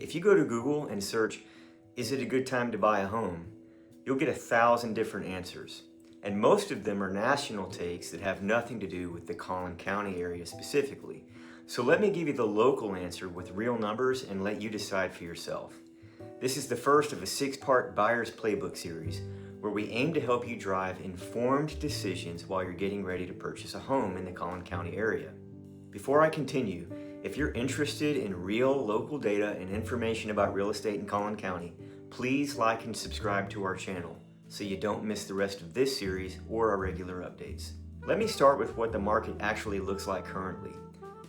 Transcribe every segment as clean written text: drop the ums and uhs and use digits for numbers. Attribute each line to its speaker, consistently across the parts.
Speaker 1: If you go to Google and search, "Is it a good time to buy a home?" you'll get 1,000 different answers. And most of them are national takes that have nothing to do with the Collin County area specifically. So let me give you the local answer with real numbers and let you decide for yourself. This is the first of a 6-part Buyer's Playbook series where we aim to help you drive informed decisions while you're getting ready to purchase a home in the Collin County area. Before I continue, if you're interested in real local data and information about real estate in Collin County, please like and subscribe to our channel so you don't miss the rest of this series or our regular updates. Let me start with what the market actually looks like currently.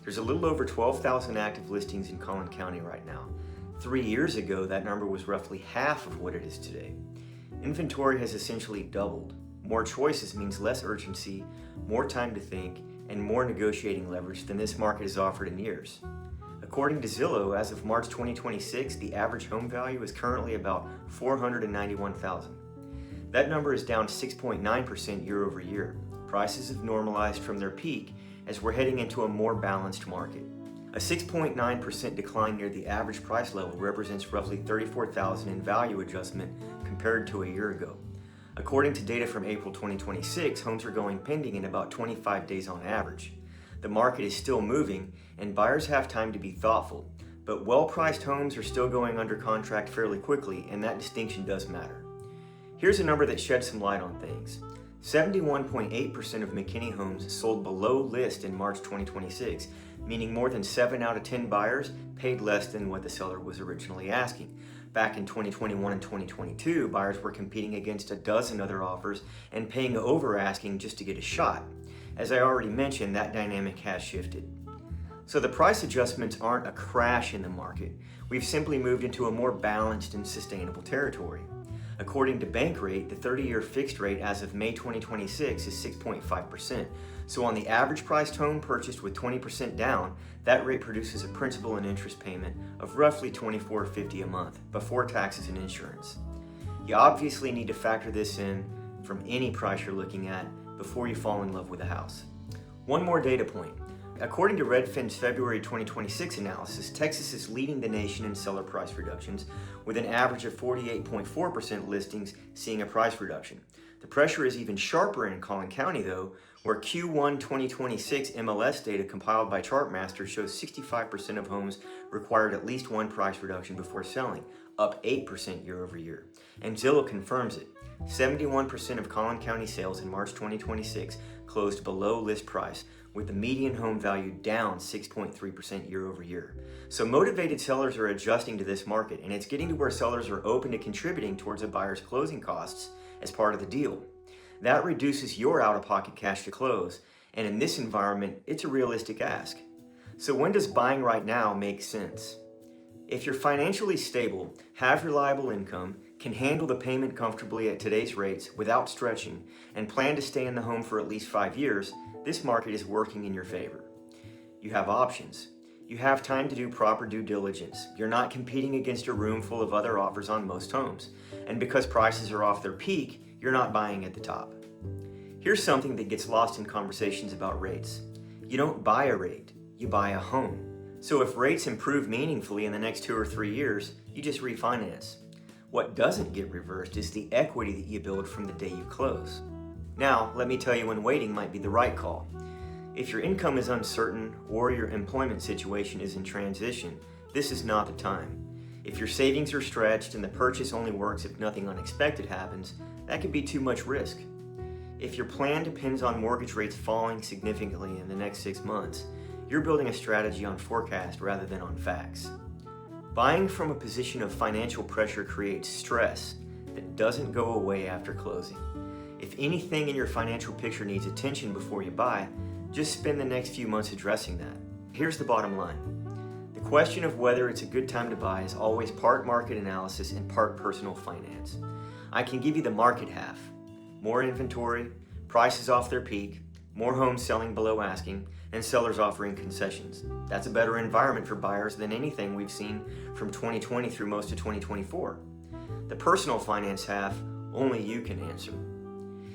Speaker 1: There's a little over 12,000 active listings in Collin County right now. 3 years ago, that number was roughly half of what it is today. Inventory has essentially doubled. More choices means less urgency, more time to think, and more negotiating leverage than this market has offered in years. According to Zillow, as of March 2026, the average home value is currently about $491,000. That number is down 6.9% year over year. Prices have normalized from their peak as we're heading into a more balanced market. A 6.9% decline near the average price level represents roughly $34,000 in value adjustment compared to a year ago. According to data from April 2026, homes are going pending in about 25 days on average. The market is still moving and buyers have time to be thoughtful, but well-priced homes are still going under contract fairly quickly, and that distinction does matter. Here's a number that sheds some light on things. 71.8% of McKinney homes sold below list in March 2026, meaning more than 7 out of 10 buyers paid less than what the seller was originally asking. Back in 2021 and 2022, buyers were competing against a dozen other offers and paying over asking just to get a shot. As I already mentioned, that dynamic has shifted. So the price adjustments aren't a crash in the market. We've simply moved into a more balanced and sustainable territory. According to Bankrate, the 30-year fixed rate as of May 2026 is 6.5%. So on the average priced home purchased with 20% down, that rate produces a principal and interest payment of roughly $24.50 a month before taxes and insurance. You obviously need to factor this in from any price you're looking at before you fall in love with a house. One more data point. According to Redfin's February 2026 analysis, Texas is leading the nation in seller price reductions, with an average of 48.4% listings seeing a price reduction. The pressure is even sharper in Collin County, though, where Q1 2026 MLS data compiled by Chartmaster shows 65% of homes required at least one price reduction before selling, up 8% year over year. And Zillow confirms it. 71% of Collin County sales in March 2026 closed below list price, with the median home value down 6.3% year over year. So motivated sellers are adjusting to this market, and it's getting to where sellers are open to contributing towards a buyer's closing costs as part of the deal. That reduces your out-of-pocket cash to close, and in this environment, it's a realistic ask. So when does buying right now make sense? If you're financially stable, have reliable income, can handle the payment comfortably at today's rates without stretching, and plan to stay in the home for at least 5 years, this market is working in your favor. You have options. You have time to do proper due diligence. You're not competing against a room full of other offers on most homes. And because prices are off their peak, you're not buying at the top. Here's something that gets lost in conversations about rates. You don't buy a rate, you buy a home. So if rates improve meaningfully in the next 2 or 3 years, you just refinance. What doesn't get reversed is the equity that you build from the day you close. Now, let me tell you when waiting might be the right call. If your income is uncertain or your employment situation is in transition, this is not the time. If your savings are stretched and the purchase only works if nothing unexpected happens, that could be too much risk. If your plan depends on mortgage rates falling significantly in the next 6 months, you're building a strategy on forecast rather than on facts. Buying from a position of financial pressure creates stress that doesn't go away after closing. If anything in your financial picture needs attention before you buy, just spend the next few months addressing that. Here's the bottom line. The question of whether it's a good time to buy is always part market analysis and part personal finance. I can give you the market half. More inventory, prices off their peak, more homes selling below asking, and sellers offering concessions. That's a better environment for buyers than anything we've seen from 2020 through most of 2024. The personal finance half, only you can answer.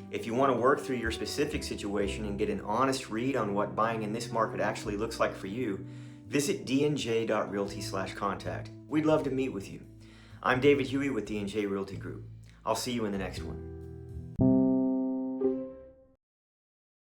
Speaker 1: If you want to work through your specific situation and get an honest read on what buying in this market actually looks like for you, visit dnj.realty/contact. We'd love to meet with you. I'm David Hughey with D&J Realty Group. I'll see you in the next one.